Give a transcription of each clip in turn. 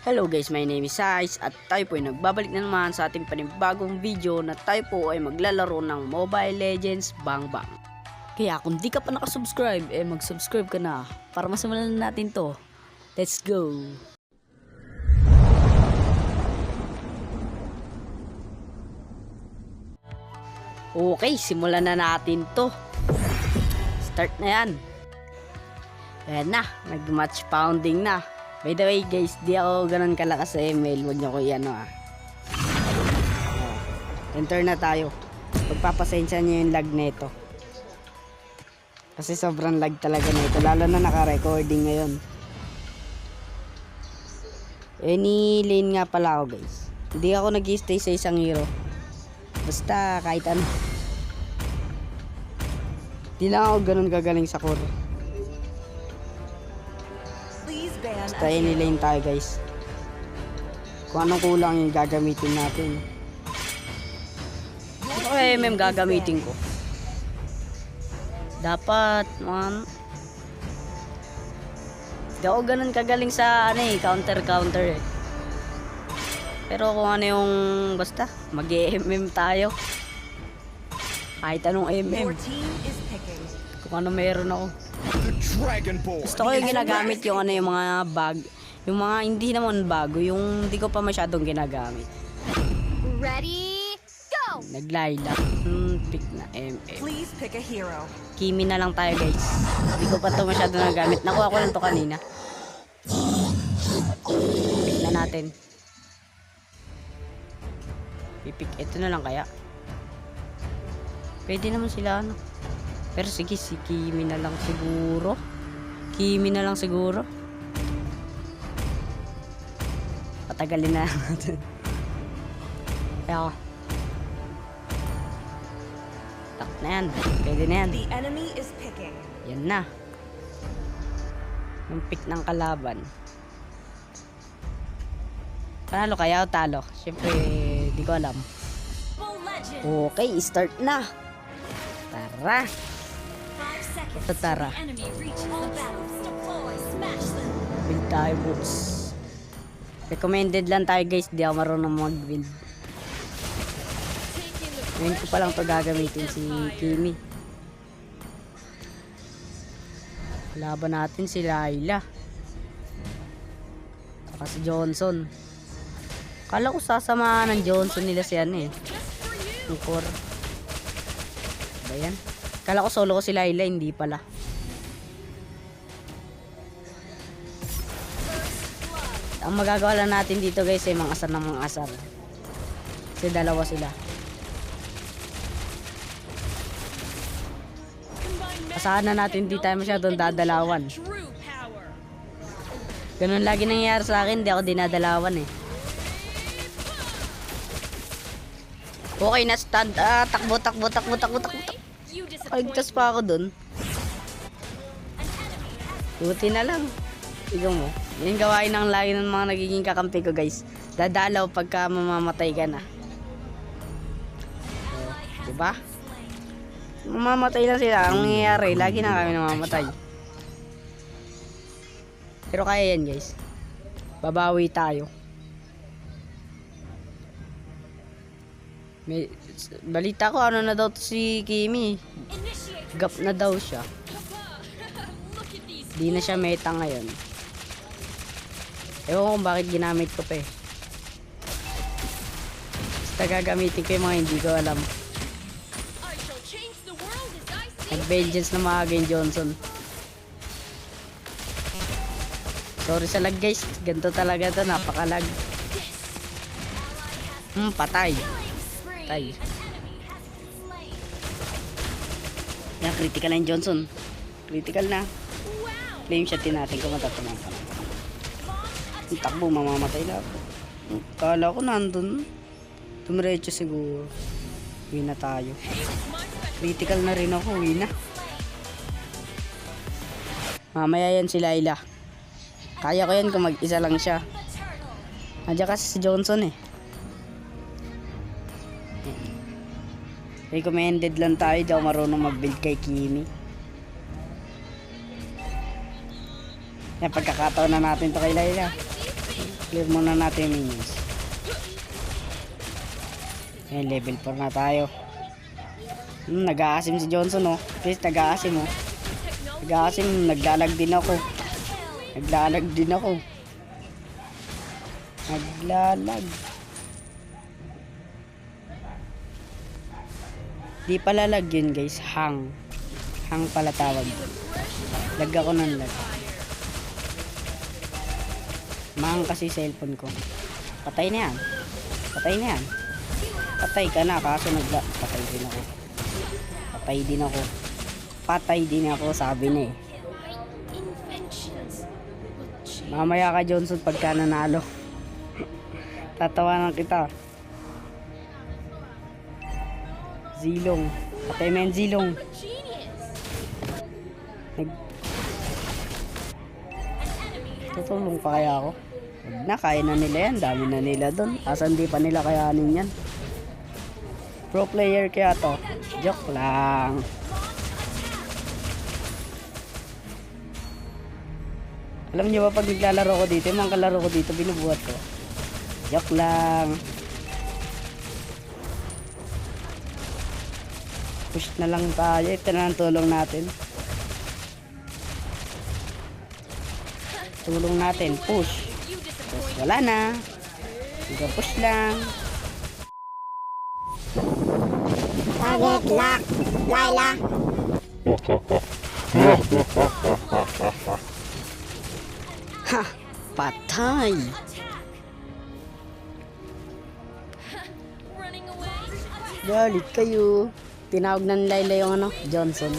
Hello guys, my name is Sais at tayo po ay nagbabalik na naman sa ating panibagong video na tayo po ay maglalaro ng Mobile Legends Bang Bang. Kaya kung di ka pa nakasubscribe, mag-subscribe ka na para masimulan na natin to. Let's go! Okay, simulan na natin to. Start na yan. Ayan na, nag-match pounding na. By the way guys, di ako ganun kalakas sa ML. Huwag nyo ko yan Enter na tayo. Pagpapasensya nyo yung lag nito. Kasi sobrang lag talaga nito. Lalo na naka-recording ngayon. Any lane nga pala ako guys. Hindi ako nag-stay sa isang hero. Basta kahit ano. Di lang ako ganun kagaling sa core. Basta any-lane tayo guys. Kung anong kulang yung gagamitin natin. Okay, MM gagamitin ko. Dapat man. Di ako ganun kagaling sa counter. Pero kung ano yung basta mag-MM tayo. Kahit anong MM. Kung ano meron ako. Gusto ko yung ginagamit yung yung mga bag. Yung mga hindi naman bago. Yung hindi ko pa masyadong ginagamit. Ready, go! Naglayla. Pick na MM. Please pick a hero. Kimi na lang tayo guys. Hindi ko pa to masyadong nagamit. Nakuha ko lang to kanina. Pick na natin. Pipick. Ito na lang kaya. Pwede naman sila Pero sige, si Kimi na lang siguro. Patagalin na natin. Kaya tak na yan. Pwede na yan. The enemy is picking. Yan na. Yung pick ng kalaban. Panalo kaya o talo? Siyempre, di ko alam. Okay, start na. Tara. Ito tara. Build tayo boots. Recommended lang tayo guys. Di ako marunong mag-build. Ngayon ko palang ito gagamitin si Kimi. Laban natin si Layla. Saka si Johnson. Kala ko sasamahan ng Johnson nila si yung core. Ba yan? Kala ko solo ko si Layla, hindi pala. Ang magagawa lang natin dito guys ay mga asar ng mga asar. Kasi dalawa sila. Asahan na natin hindi tayo masyadong dadalawan. Ganun lagi nangyayari sa akin, hindi ako dinadalawan Okay na stand. Takbo. Kaligtas pa ako dun. Buti na lang. Tignan mo. Yan gawain ng lagi ng mga nagiging kakampi ko guys. Dadalaw pagka mamamatay ka na. Diba? Mamamatay lang sila. Ang nangyayari, lagi na kami namamatay. Pero kaya yan guys. Babawi tayo. May balita ko ano na daw to si Kimi. Gap na daw siya. Di na siya meta ngayon. Ewan ko kung bakit ginamit ko pa Basta gagamitin ko yung mga hindi ko alam. Nag-vengeance na maaga yung Johnson. Sorry sa lag guys. Ganito talaga to. Napakalag. Patay. Yan, critical na yung Johnson. Critical na. Flame shot din natin kung matatamaan pa. Yung takbo, mamamatay na ako. Kala ko nandun. Tumiretso siguro. Uwi na tayo. Critical na rin ako. Uwi na. Mamaya yan si Layla. Kaya ko yan kung mag-isa lang siya. Nandiyan kasi si Johnson Recommended lang tayo. Di ako marunong mag-build kay Kimi. Yan, pagkakataon na natin to kay Layla. Clear muna natin yung minions. Ayan, level 4 na tayo. Nag-aasim si Johnson, oh. Please, nag-aasim, oh. Nag-aasim, naglalag din ako. Naglalag din ako. Naglalag. Di pala lag yun, guys. Hang. Hang pala tawag. Lag ako ng lag. Mahang kasi cellphone ko. Patay na yan. Patay na yan. Patay ka na, kaso patay din ako. Patay din ako. Patay din ako, sabi niya eh. Mamaya ka, Johnson, pagka nanalo. Tatawanan kita. Zilong. Patay mo yan, Zilong. Tutulong pa kaya ako? Huwag na, kaya na nila yan. Dami na nila dun. Asan di pa nila kayanin yan? Pro player kaya to. Joke lang. Alam niyo ba pag naglalaro ko dito, yung mga kalaro ko dito, binubuhat ko. Joke lang. Push na lang tayo. Ito na ang tulong natin. Tulong natin. Push. Push. Wala na. Push lang. Target lock, Laila. Ha! Patay! Galit kayo. Tinawag na nila yung ano, Johnson.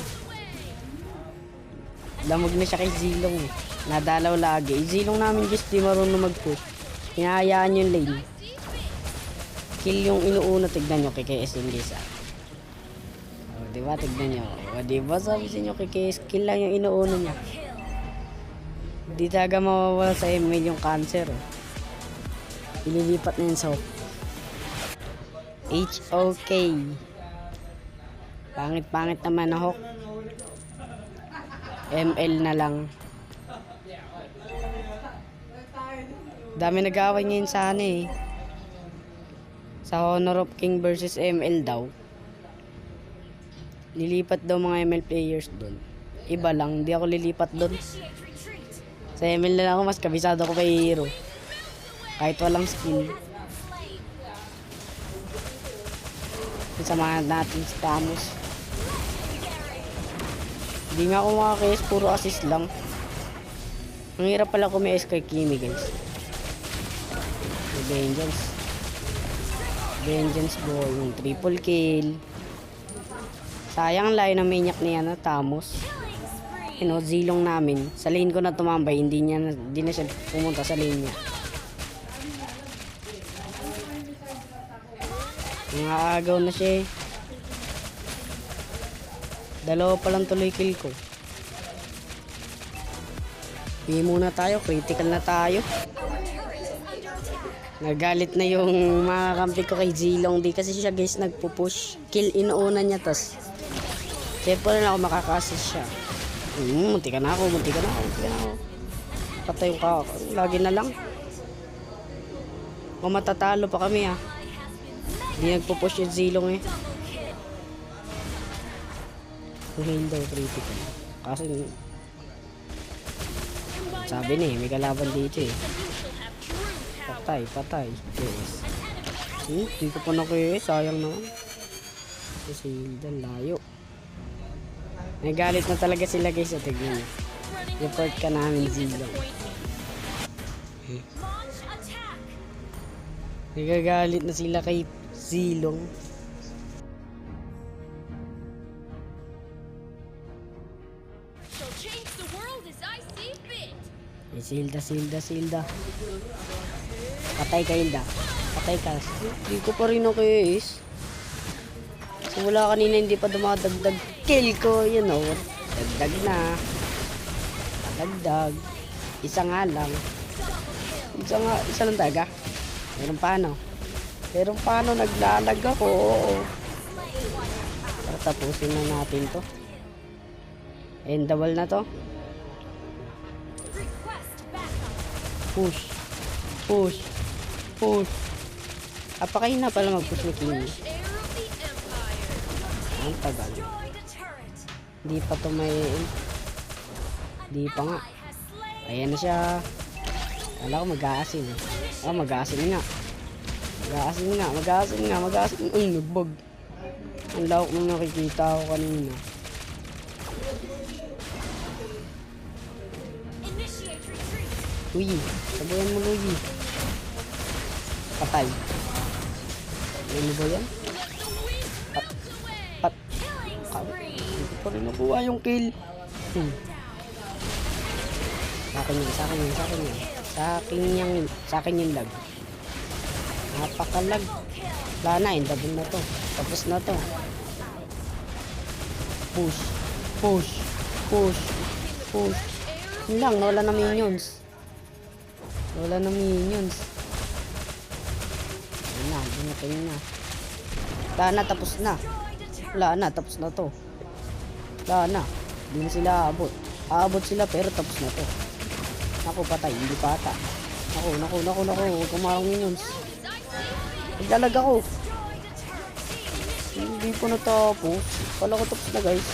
Lamog na siya kay Zilong eh. Nadalaw lagi. Zilong namin just di marunong mag-push. Hinahayaan yung lane. Kill yung inuuna. Tignan nyo kay KS yung guys ah. O diba, tignan nyo. O diba, sabi sa inyo kay KS, kill lang yung inuuna niya. Di talaga mawawala sa email yung cancer eh. Ililipat na yun sa hook. HOK. Pangit-pangit naman na hook. ML na lang. Dami nag-aaway ngayon sa ano eh. Sa Honor of King versus ML daw. Lilipat daw mga ML players doon. Iba lang, hindi ako lilipat doon. Sa ML na lang ako, mas kabisado ko kay hero. Kahit walang skill. Samahan natin si Camus. Hindi nga ako makakayas, puro assist lang. Ang hirap pala kumayas kay Kimi guys. Vengeance. Vengeance boy, yung triple kill. Sayang ang layo ng maniac niya na Tamos. Zilong namin. Sa lane ko na tumambay, hindi na siya pumunta sa lane niya. Nangaagaw na siya eh. Dalawa pa lang tuloy kill ko. Pili muna tayo, critical na tayo. Nagalit na yung mga kampi ko kay Zilong. Di kasi siya guys nagpupush. Kill inuuna niya tas. Siyempre na ako makaka-assist siya. Munti ka na ako. Patay yung ka. Lagi na lang. Kung matatalo pa kami ha. Di nagpupush yung Zilong eh. Heal daw critical. Kasi sabi niya may kalaban dito eh. Patay. Yes. Hindi ko pa nakuha eh. Sayang naman. Kasi layo. Nagalit na talaga sila guys. Tignan nyo. Report ka namin Zilong. Nagagalit na sila kay Zilong. Silda. Patay ka, Hilda. Patay ka. Hindi ko pa rin okay is. So wala kanina hindi pa dumadagdag kill ko, you know. Dagdag na. Dagdag. Isa nga lang. Isa lang talaga. Meron paano naglalag ako. Para tapusin na natin to. Endable na to. Push. Push. Push. Apakahina pala mag-push ni Kimi. Ang tagal. Di pa to may... Di pa nga. Ayan na siya. Kala ko mag-aasin eh. Ah, mag-aasin nga. Mag-aasin nga, mag-aasin nga, mag-aasin. Uy, nagbag. Ang lawak nung nakikita ko kanina. Uy, sabayan mo Luigi. Patay. Ano ba yan? Hindi ko pa rin nakuha yung kill. Sa akin yun, sa akin yun, sa akin yun. Sa akin yung lag. Napakalag. Wala na, double na to. Tapos na to. Push. Push. Push. Push. Yun lang, nawala na minions. Nawala na minions. Ayun na, dumating na. Wala na, tapos na. Wala na, tapos na to. Wala na. Hindi na sila aabot. Aabot sila pero tapos na to. Naku, patay. Hindi pa ata. Naku. Huwag kumarang minions. Naglalag ako. Hindi po natapos. Kala ko tapos na guys.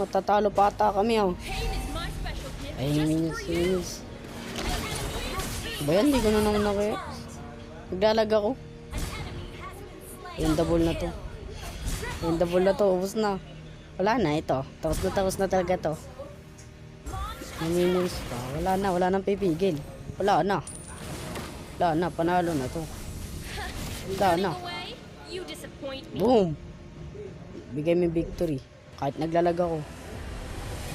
Matatalo pa ata kami oh. Ay, minions. Ba yan? Hindi ko na naman nakaya. Naglalag ako. Yung double na to. Yung double na to. Ubus na. Wala na ito. Tapos na talaga to. Yung minions pa. Wala nang pipigil. Wala na. Panalo na to. Wala na. Boom! Bigay mo yung victory. Kahit naglalag ako.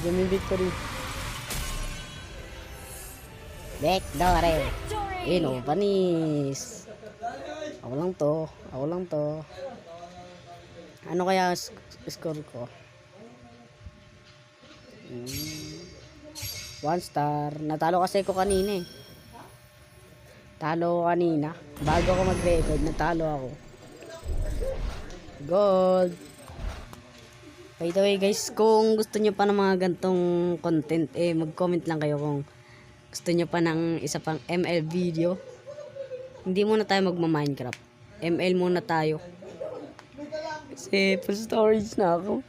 Bigay mo yung victory. Victory! Panis! Ako lang to. Ano kaya score ko? 1 star. Natalo kasi ko kanina eh. Talo ko kanina. Bago ako mag-record, natalo ako. Gold. By the way guys, kung gusto nyo pa ng mga gantong content, mag-comment lang kayo kung gusto nyo pa ng isa pang ML video. Hindi muna tayo magma-Minecraft. ML muna tayo. Kasi full storage na ako.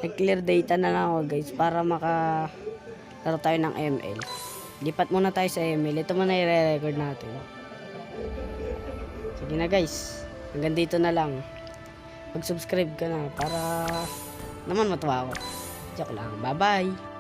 Nag-clear data na lang ako guys para makalaro tayo ng ML. Lipat muna tayo sa ML. Ito muna i-record natin. Sige na guys. Hanggang dito na lang. Mag-subscribe ka na para naman matuwa ako. Joke lang. Bye bye.